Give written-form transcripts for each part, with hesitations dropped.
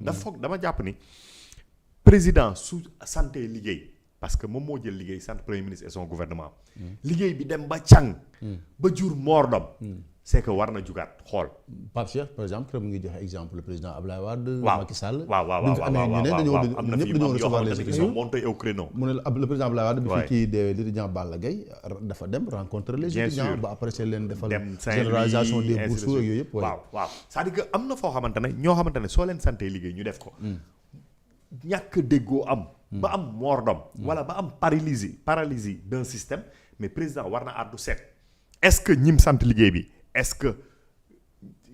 dama jàpp ni président su santé liggéey parce que moom moo jël liggéey sant premier ministre et son gouvernement. liggéey bi dem ba càng. ba jur moordom. c'est que war na jugaat xool. Pape Cheikh par exemple mu ngi joxe exemple le président Abdoulaye Wade. waaw Macky Sall. waaw am na fi dañoo recevoir les élections monté au créneau. mu ne le président Abdoulaye Wade. bi fi kii deewee l'étudiant Balla Gaye dafa dem rencontrer les étudiants ba après c'est leen defal généralisation des bourses ak yooyu yëpp. waaw c'est-à-dire que am na foo xamante ne ñoo xamante ne soo leen santé liggéey ñu def ko. ñàkk déggoo am. ba am moordom. wala ba am paralysie d'un système mais président war na àddu seet. est-ce que ñim sant liggéey bi est-ce que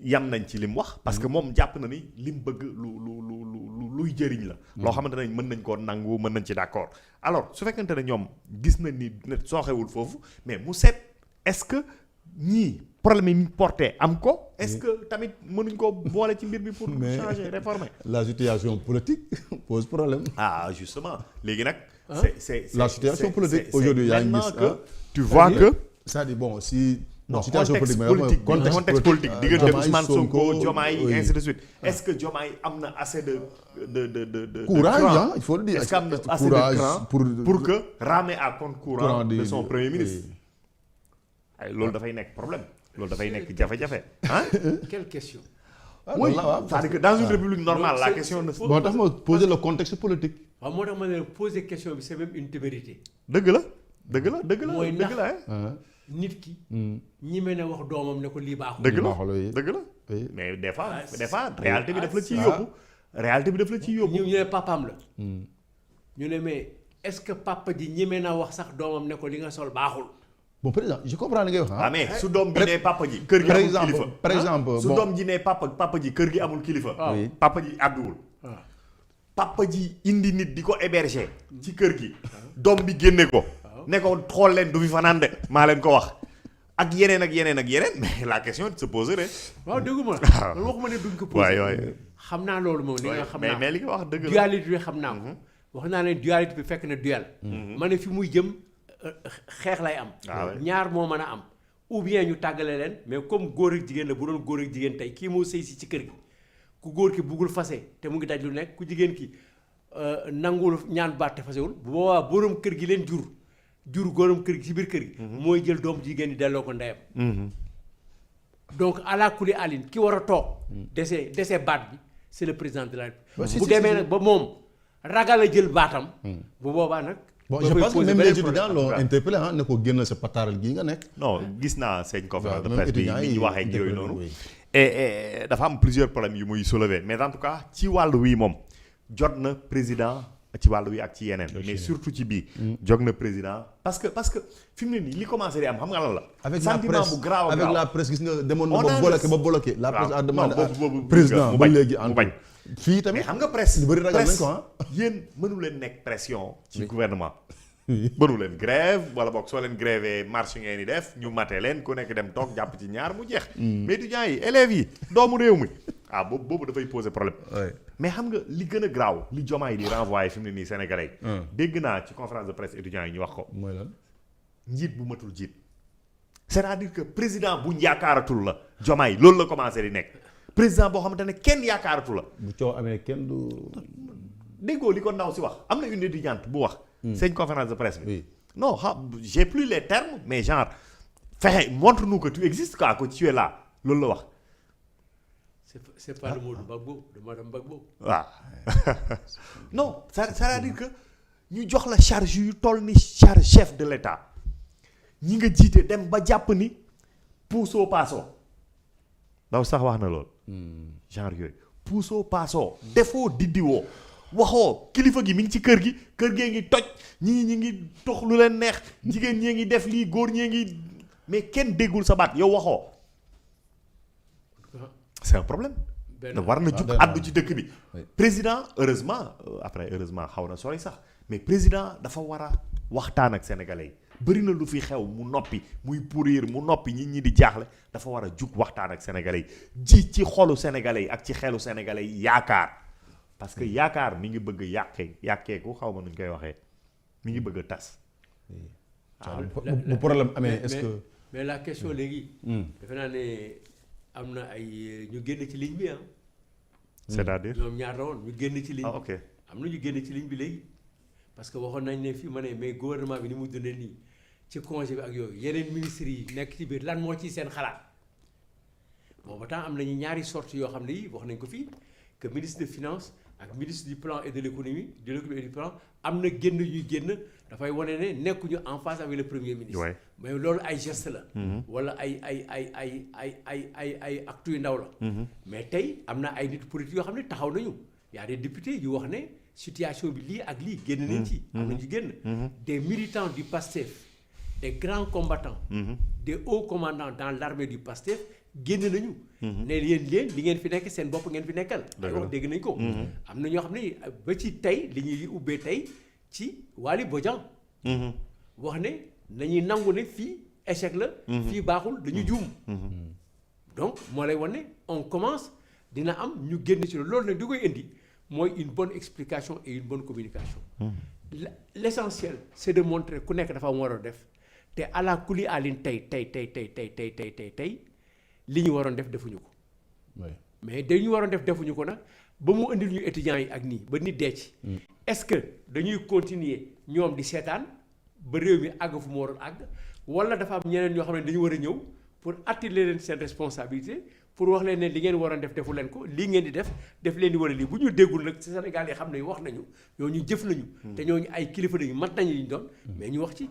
yam nañ ci lim wax. parce que moom jàpp na ni lim bëgg luy jëriñ la. loo xamante ne mën nañ koo nangu mën nañ ci d'accord alors su fekkente ne ñoom gis nañ ni ne sooxewul foofu mais mu seet est-ce que ñii problème yi ñu porté am ko. est-ce que tamit mënuñ ko boole ci mbir bi pour changer réformer. la situation politique pose problème. Justement léegi nag. c'est la situation politique aujourd'hui yaa ngi gis que tu vois que. c'est-à-dire bon si. non situation politique contexte politique diggante Ousmane Sonko Diomaye ainsi de suite. Oui. Est-ce que Diomaye am na assez de courage il faut le dire. est-ce que am na assez de cran pour que ramer à compte courant de son premier ministre. ay loolu dafay nekk problème loolu dafay nekk jafe-jafe ah. Quelle question. oui c'est-à-dire que dans une république normale la question ne. moo tax ma poser le contexte politique. waaw moo tax ma ne poser question bi c'est même une témérité. dëgg la mooy ndax ah. nit ki. ñi mel ne wax doomam ne ko lii baaxul. dëgg la mais des fois réalité bi daf la ciy yóbbu. réalité bi daf la ciy yóbbu. ñu ne papaam la. ñu ne mais est-ce que papa ji ñeme na wax sax doomam ne ko li nga sol baaxul. bon président je comprends li ngay wax ah mais su doom bi ne papa ji. kër gi amul kilifa par exemple su doom ji ne papa ji kër gi amul kilifa. papa ji àdduwul. papa ji indi nit di ko héberger. ci kër gi. doom bi génne ko. ne ko xool leen du fi fanaan de maa leen ko wax. ak yeneen mais la question se poserait. waaw dégguma la loolu waxuma ne duñ ko posé. waay xam naa loolu moom. li nga xam naa mais li nga wax dëgg la. dualité bi xam naa ko. wax naa ne dualité bi fekk na duel. ma ne fi muy jëm xeex lay am. ñaar moo mën a am. ou bien ñu tàggale leen mais comme góor ak jigéen la bu doon góor ak jigéen tey kii moo sëy si ci kër gi ku góor ki buggul fase te mu ngi daj lu nekk ku jigéen ki nanguwul ñaan baat te fasewul bu boobaa borom kër gi leen jur góoram kër gi ci biir kër gi. mooy jël doom jigéen ñi delloo ko ndeyam. donc ala kuli alin ki war a toog. dese baat bi c'est le président de la République. bu demee nag ba moom ragal a jël baatam. bu boobaa nag. bon je pense que même les étudiants l'ont interpellé ne ko génn sa pataaral gii nga nekk. non gis naa seen conférence de presse bi ni ñu waxee ak yooyu noonu. et dafa am plusieurs problèmes yu muy soulever mais en tout cas ci wàllu wi moom jot na président. ci wàllu wi ak ci yeneen mais surtout ci bii jog na président parce que fi mu ne nii li commencé di am xam nga lan la avec sentiment bu grave avec la presse gis nga demoon na ba bloqué la presse a demandé boobu président ba léegi en bañ fii tamit mais xam nga presse ñu bëri ragal nañ ko yéen mënu leen nekk pression ci gouvernement mënu leen grève wala boog soo leen grévé marche ngeen di def ñu mate leen ku nekk dem toog jàpp ci ñaar mu jeex mais étudiants yi élèves yi doomu réew mi boobu dafay poser problème mais xam nga li gën a graaw li Diomaye di renvoyé fi mu ne nii Sénégalais yi dégg naa ci conférence de presse étudiants yi ñu wax ko mooy lan njiit bu matul jiit c'est-à-dire que président buñ yaakaaratul la Diomaye loolu la commencé di nekk président boo xamante ne kenn yaakaaratu la bu coow amee kenn du déggoo li ko ndaw si wax am na une étudiante bu wax seen conférence de presse bi non j'ai plus les termes mais genre fexe montre-nous que tu existes quoi que tu es là loolu la wax c'est pas le mot de Gbagbo de madame Gbagbo. waaw non c'est-à-dire que ñu jox la charge yu toll ni charge chef de l'État ñi nga jiite dem ba jàpp ni puusoo paasoo ndaw sax wax na lool genre yooyu puusoo paasoo defoo diddiwoo waxoo kilifa gi mi ngi ci kër gee ngi toj ñi ngi tox lu leen neex jigéen ñee ngi def lii góor ñee ngi mais kenn déggul sa baat yow waxoo c'est un problème war na jug àddu ci dëkk bi président heureusement xaw na sori sax mais président dafa war a waxtaan ak sénégalais yi bëri na lu fi xew mu noppi muy pourrir mu noppi ñi di jaaxle dafa war a jug waxtaan ak sénégalais yi ci xolu sénégalais yi ak ci xelu sénégalais yi yaakaar parce que yaakaar mi ngi bëgg yàqeeku xaw ma nuñ koy waxee mi ngi bëgg a tas bu problème amee est-ce que mais la question léegi defe naa ne am na ay ñu génn ci ligne bi c'est-à-dire ñoom ñaar la woon ñu génn ci ligne ah ok am na ñu génn ci ligne bi léegi parce que waxoon nañ ne fii ma ne mais gouvernement bi ni mu dundee nii ci congé bi ak yooyu yeneen ministres yi nekk ci biir lan moo ci seen xalaat booba temps am nañu ñaari sorties yoo xam ne yi wax nañ ko fii que ministre de finance ak ministre du plan et de l'économie et du plan am na génn ñuy génn dafay wane ne nekkuñu en face avec le premier ministre. Ouais. mais loolu ay geste la. wala ay actes yu ndaw la. mais tey am na ay nit politique yoo xam ne taxaw nañu y a des députés yu wax ne situation bi lii ak lii génn nañ ci. am na ñu génn. des militants du PASTEF des grands combattants. des hauts commandants dans l'armée du PASTEF génn nañu. ne yéen li ngeen fi nekk seen bopp ngeen fi nekkal. ay wax dégg nañ ko. am na ñoo xam ne ba ci tey li ñuy ubbee tey ci Waly Bodian. wax ne nañuy nangu ne fii échec la. fii baaxul dañu juum. donc moo lay wan ne on commence dina am ñu génn ci loolu nag di koy indi mooy une bonne explication et une bonne communication. L'essentiel c'est de montrer ku nekk dafa war a def te ala kuli alin tey li ñu waroon def defuñu ko. mais dañu waroon def defuñu ko nag ba mu indil ñu étudiants yi ak nii ba nit dee ci. est-ce que dañuy continuer ñoom di seetaan ba réew mi àgg fu mu waroon àgg wala dafa am ñeneen ñoo xam ne dañu war a ñëw pour attirer leen seen responsabilité pour wax leen ne li ngeen waroon def defu leen ko lii ngeen di def leen di war a lii bu ñu déggul nag ci Sénégal yi xam ne wax nañu ñooñu jëf nañu. te ñooñu ay kilifa lañu mat nañu ñu doon. mais ñu wax ci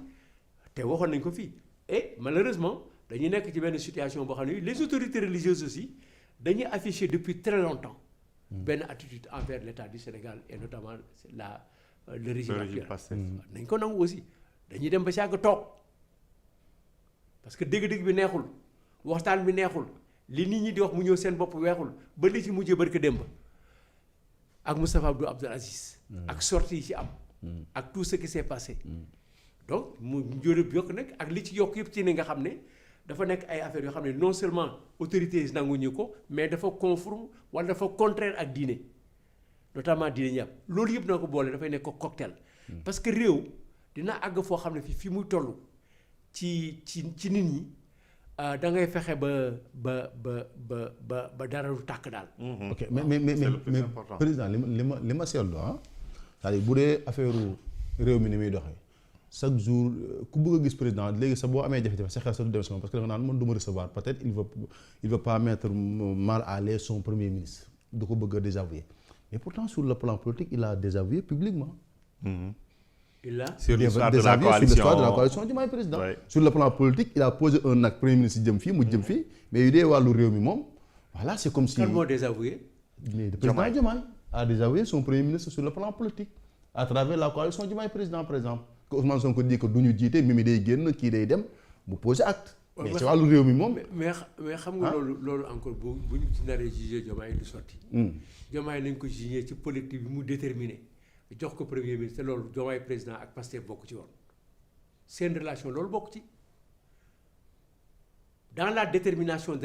te waxoon nañ ko fii et malheureusement dañuy nekk ci benn situation boo xam ne les autorités religieuses aussi dañuy afficher depuis très longtemps benn attitude envers l'État du Sénégal et notamment le régime actuel nañ ko nangu aussi dañuy dem ba si àgg toog parce que dégg-dégg bi neexul waxtaan bi neexul li nit ñi di wax mu ñëw seen bopp weexul ba li ci mujjee barka démb ak Moustapha Abdou Aziz ak sortie yi ci am ak tout ce qui s'est passé donc mu njóoréb yokk nag ak li ci yokk yëpp ci ne nga xam ne dafa nekk ay affaires yoo xam ne non seulement autorités yi nanguñu ko mais dafa conforme wala dafa contraire ak diine notamment diine ñàpp loolu yëpp na ko boole dafay nekk ko cocktail parce que réew dina àgg foo xam ne fi muy toll ci nit ñi da ngay fexe ba dara du tàkk daal. ok mais président li ma seetlu c'est-à-dire bu dee affaire réew mi ni muy doxee chaque jour ku bëgg a gis président léegi sax boo amee jafe-jafe sa xel sa du dem si moom parce que da nga naan man du ma recevoir peut-être il veut pas mettre mal à l'aise son premier ministre du ko bëgg a désavouer mais pourtant sur le plan politique il a désavoué publiquement. Il a sur l'histoire de la coalition Diomaye président. Sur le plan politique il a posé un acte premier ministre jëm fii mu jëm fii mais yu dee wàllu réew mi moom voilà c'est comme si. kan moo désavoué. mais le président Diomaye a désavoué son premier ministre sur le plan politique à travers la coalition Diomaye président par exemple. que Ousmane Sonko dit que du ñu jiite Mimi day génn kii day dem mu posé acte. mais ci wàllu réew mi moom. mais xam nga loolu encore bu ñu ci naree jugé Diomaye du sotti. Diomaye nañ ko jugé ci politique bi mu déterminé jox ko premier ministre loolu Diomaye président ak Pastef bokk ci woon seen relation loolu bokk ci dans la détermination de la